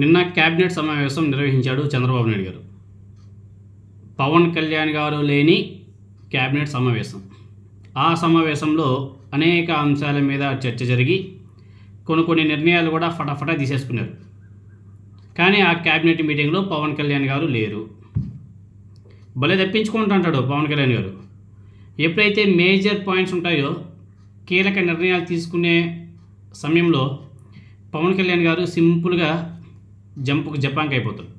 నిన్న కేబినెట్ సమావేశం నిర్వహించాడు చంద్రబాబు నాయుడు గారు. పవన్ కళ్యాణ్ గారు లేని కేబినెట్ సమావేశం. ఆ సమావేశంలో అనేక అంశాల మీద చర్చ జరిగి కొన్ని నిర్ణయాలు కూడా ఫటాఫటా తీసేసుకున్నారు. కానీ ఆ కేబినెట్ మీటింగ్లో పవన్ కళ్యాణ్ గారు లేరు. భలే తప్పించుకుంటుంటాడు పవన్ కళ్యాణ్ గారు. ఎప్పుడైతే మేజర్ పాయింట్స్ ఉంటాయో, కీలక నిర్ణయాలు తీసుకునే సమయంలో పవన్ కళ్యాణ్ గారు సింపుల్గా జంపుకు జపాంక్ అయిపోతాడు.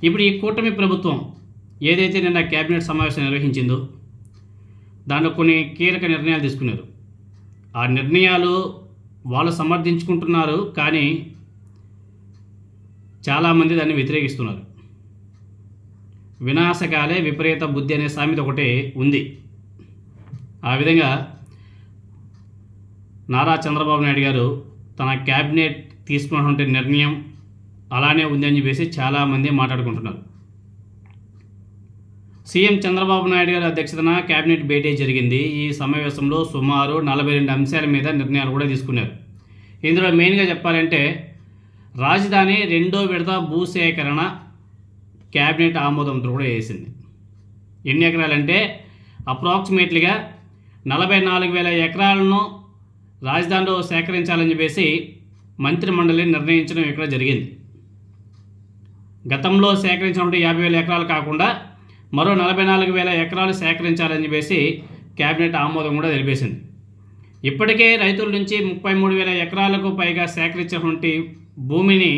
ఇప్పుడు ఈ కూటమి ప్రభుత్వం ఏదైతే నిన్న కేబినెట్ సమావేశం నిర్వహించిందో దాంట్లో కొన్ని కీలక నిర్ణయాలు తీసుకున్నారు. ఆ నిర్ణయాలు వాళ్ళు సమర్థించుకుంటున్నారు, కానీ చాలామంది దాన్ని వ్యతిరేకిస్తున్నారు. వినాశకాలే విపరీత బుద్ధి అనే సామెత ఒకటే ఉంది. ఆ విధంగా నారా చంద్రబాబు నాయుడు గారు తన క్యాబినెట్ తీసుకున్నటువంటి నిర్ణయం అలానే ఉంది అని చెప్పేసి చాలామంది మాట్లాడుకుంటున్నారు. సీఎం చంద్రబాబు నాయుడు గారి అధ్యక్షతన క్యాబినెట్ భేటీ జరిగింది. ఈ సమావేశంలో సుమారు 42 అంశాల మీద నిర్ణయాలు కూడా తీసుకున్నారు. ఇందులో మెయిన్గా చెప్పాలంటే రాజధాని రెండో విడత భూసేకరణ క్యాబినెట్ ఆమోదంతో కూడా వేసింది. ఎన్ని ఎకరాలంటే అప్రాక్సిమేట్లీగా 44,000 ఎకరాలను రాజధానిలో సేకరించాలని చెప్పేసి మంత్రిమండలి నిర్ణయించడం ఇక్కడ జరిగింది. గతంలో సేకరించినటువంటి 50,000 ఎకరాలు కాకుండా మరో 44,000 ఎకరాలు సేకరించాలని చెప్పేసి క్యాబినెట్ ఆమోదం కూడా తెలిపేసింది. ఇప్పటికే రైతుల నుంచి 33,000 ఎకరాలకు పైగా సేకరించినటువంటి భూమిని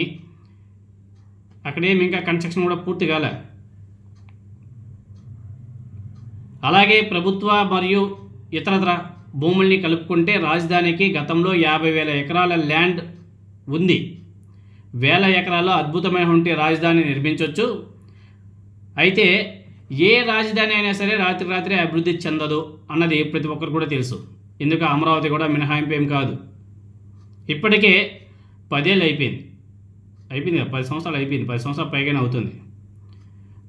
అక్కడేమి ఇంకా కన్స్ట్రక్షన్ కూడా పూర్తి కాలే. అలాగే ప్రభుత్వ మరియు ఇతరత్ర భూముల్ని కలుపుకుంటే రాజధానికి గతంలో 50,000 ఎకరాల ల్యాండ్ ఉంది. 1,000 ఎకరాల్లో అద్భుతమైనటువంటి రాజధాని నిర్మించవచ్చు. అయితే ఏ రాజధాని అయినా సరే రాత్రి అభివృద్ధి చెందదు అన్నది ప్రతి ఒక్కరు కూడా తెలుసు. ఎందుకు అమరావతి కూడా మినహాయింపు ఏం కాదు. ఇప్పటికే 10 ఏళ్ళు అయిపోయింది కదా, 10 సంవత్సరాలు అయిపోయింది, 10 సంవత్సరాలు పైగానే అవుతుంది.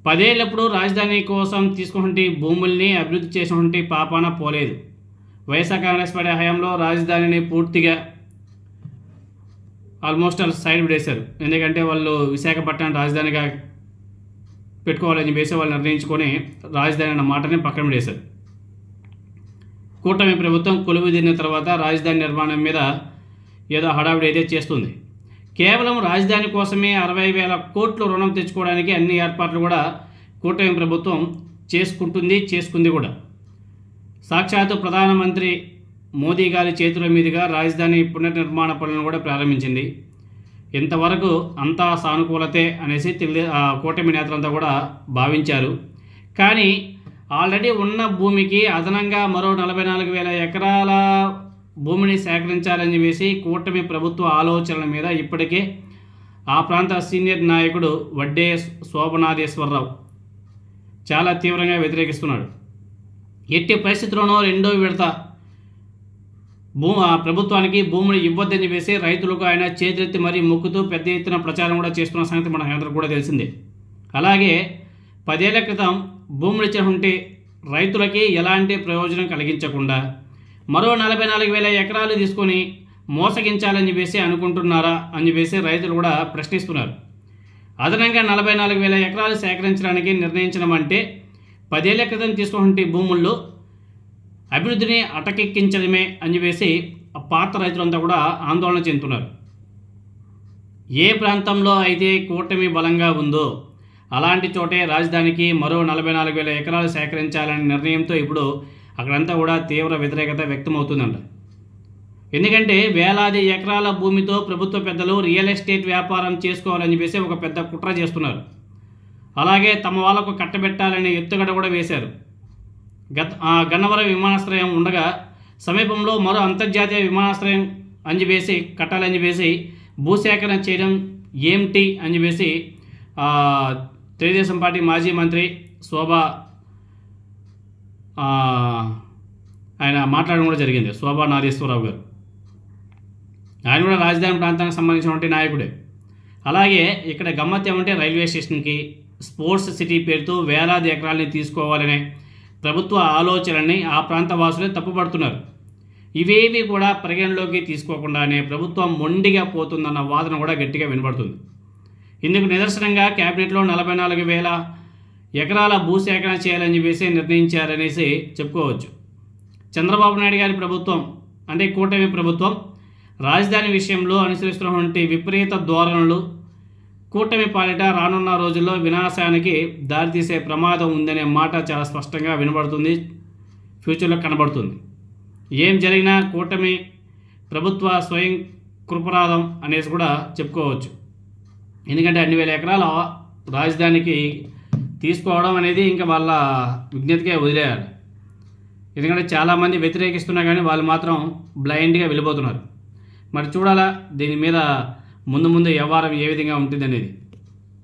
10 ఏళ్ళప్పుడు రాజధాని కోసం తీసుకున్నటువంటి భూముల్ని అభివృద్ధి చేసినటువంటి పాపాన పోలేదు. వైఎస్ఆర్ కాంగ్రెస్ పార్టీ హయాంలో రాజధానిని పూర్తిగా ఆల్మోస్ట్ సైడ్ పడేశారు. ఎందుకంటే వాళ్ళు విశాఖపట్నం రాజధానిగా పెట్టుకోవాలని చెప్పేసి వాళ్ళు నిర్ణయించుకొని రాజధాని అన్న మాటని పక్కన పడేశారు. కూటమి ప్రభుత్వం కొలువు తీరిన తర్వాత రాజధాని నిర్మాణం మీద ఏదో హడావిడి అయితే చేస్తుంది. కేవలం రాజధాని కోసమే 60,000 కోట్లు రుణం తెచ్చుకోవడానికి అన్ని ఏర్పాట్లు కూడా కూటమి ప్రభుత్వం చేసుకుంది కూడా. సాక్షాత్తు ప్రధానమంత్రి మోదీ గారి చేతుల మీదుగా రాజధాని పునర్నిర్మాణ పనులను కూడా ప్రారంభించింది. ఇంతవరకు అంతా సానుకూలతే అనేసి కూటమి నేతలంతా కూడా భావించారు. కానీ ఆల్రెడీ ఉన్న భూమికి అదనంగా మరో 44,000 ఎకరాల భూమిని సేకరించాలని చెప్పేసి కూటమి ప్రభుత్వ ఆలోచనల మీద ఇప్పటికే ఆ ప్రాంత సీనియర్ నాయకుడు వడ్డే శోభనాథేశ్వరరావు చాలా తీవ్రంగా వ్యతిరేకిస్తున్నాడు. ఎట్టి పరిస్థితుల్లోనూ రెండో విడత ప్రభుత్వానికి భూములు ఇవ్వద్దని చెప్పేసి రైతులకు ఆయన చేతులెత్తి మరీ మొక్కుతూ పెద్ద ఎత్తున ప్రచారం కూడా చేస్తున్న సంగతి మన అందరికీ కూడా తెలిసిందే. అలాగే 10 ఏళ్ల క్రితం భూములు ఇచ్చినటువంటి రైతులకి ఎలాంటి ప్రయోజనం కలిగించకుండా మరో 44,000 ఎకరాలు తీసుకొని మోసగించాలని చెప్పేసి అనుకుంటున్నారా అని చెప్పేసి రైతులు కూడా ప్రశ్నిస్తున్నారు. అదనంగా 44,000 ఎకరాలు సేకరించడానికి నిర్ణయించడం అంటే 10 ఏళ్ల క్రితం తీసుకున్నటువంటి భూముల్లో అభివృద్ధిని అటకెక్కించడమే అని చెప్పేసి పాత రైతులంతా కూడా ఆందోళన చెందుతున్నారు. ఏ ప్రాంతంలో అయితే కూటమి బలంగా ఉందో అలాంటి చోటే రాజధానికి మరో 44,000 ఎకరాలు సేకరించాలనే నిర్ణయంతో ఇప్పుడు అక్కడంతా కూడా తీవ్ర వ్యతిరేకత వ్యక్తమవుతుందంట. ఎందుకంటే వేలాది ఎకరాల భూమితో ప్రభుత్వ పెద్దలు రియల్ ఎస్టేట్ వ్యాపారం చేసుకోవాలని చెప్పేసి ఒక పెద్ద కుట్ర చేస్తున్నారు. అలాగే తమ వాళ్ళకు కట్టబెట్టాలనే ఎత్తుగడ కూడా వేశారు. గన్నవరం విమానాశ్రయం ఉండగా సమీపంలో మరో అంతర్జాతీయ విమానాశ్రయం అని చెప్పేసి కట్టాలని చెప్పేసి భూసేకరణ చేయడం ఏమిటి అని చెప్పేసి తెలుగుదేశం పార్టీ మాజీ మంత్రి ఆయన మాట్లాడడం కూడా జరిగింది. శోభా నాగేశ్వరరావు గారు, ఆయన కూడా రాజధాని ప్రాంతానికి సంబంధించినటువంటి నాయకుడే. అలాగే ఇక్కడ గమ్మత్ ఏమంటే రైల్వే స్టేషన్కి స్పోర్ట్స్ సిటీ పేరుతో వేలాది ఎకరాలని తీసుకోవాలనే ప్రభుత్వ ఆలోచనని ఆ ప్రాంత వాసులే తప్పుపడుతున్నారు. ఇవేవి కూడా పరిగణలోకి తీసుకోకుండానే ప్రభుత్వం మొండిగా పోతుందన్న వాదన కూడా గట్టిగా వినబడుతుంది. ఇందుకు నిదర్శనంగా కేబినెట్లో 44,000 ఎకరాల భూసేకరణ చేయాలని చెప్పేసి నిర్ణయించారనేసి చెప్పుకోవచ్చు. చంద్రబాబు నాయుడు గారి ప్రభుత్వం అంటే కూటమి ప్రభుత్వం రాజధాని విషయంలో అనుసరిస్తున్నటువంటి విపరీత ధోరణులు కూటమి పాలిట రానున్న రోజుల్లో వినాశానికి దారితీసే ప్రమాదం ఉందనే మాట చాలా స్పష్టంగా వినబడుతుంది, ఫ్యూచర్లో కనబడుతుంది. ఏం జరిగినా కూటమి ప్రభుత్వ స్వయం కృపరాధం అనేసి కూడా చెప్పుకోవచ్చు. ఎందుకంటే 2,000 ఎకరాల రాజధానికి తీసుకోవడం అనేది ఇంకా వాళ్ళ విజ్ఞతకే వదిలేయాలి. ఎందుకంటే చాలామంది వ్యతిరేకిస్తున్నా కానీ వాళ్ళు మాత్రం బ్లైండ్గా వెళ్ళిపోతున్నారు. మరి చూడాలా దీని మీద ముందు వ్యవహారం ఏ విధంగా ఉంటుంది అనేది.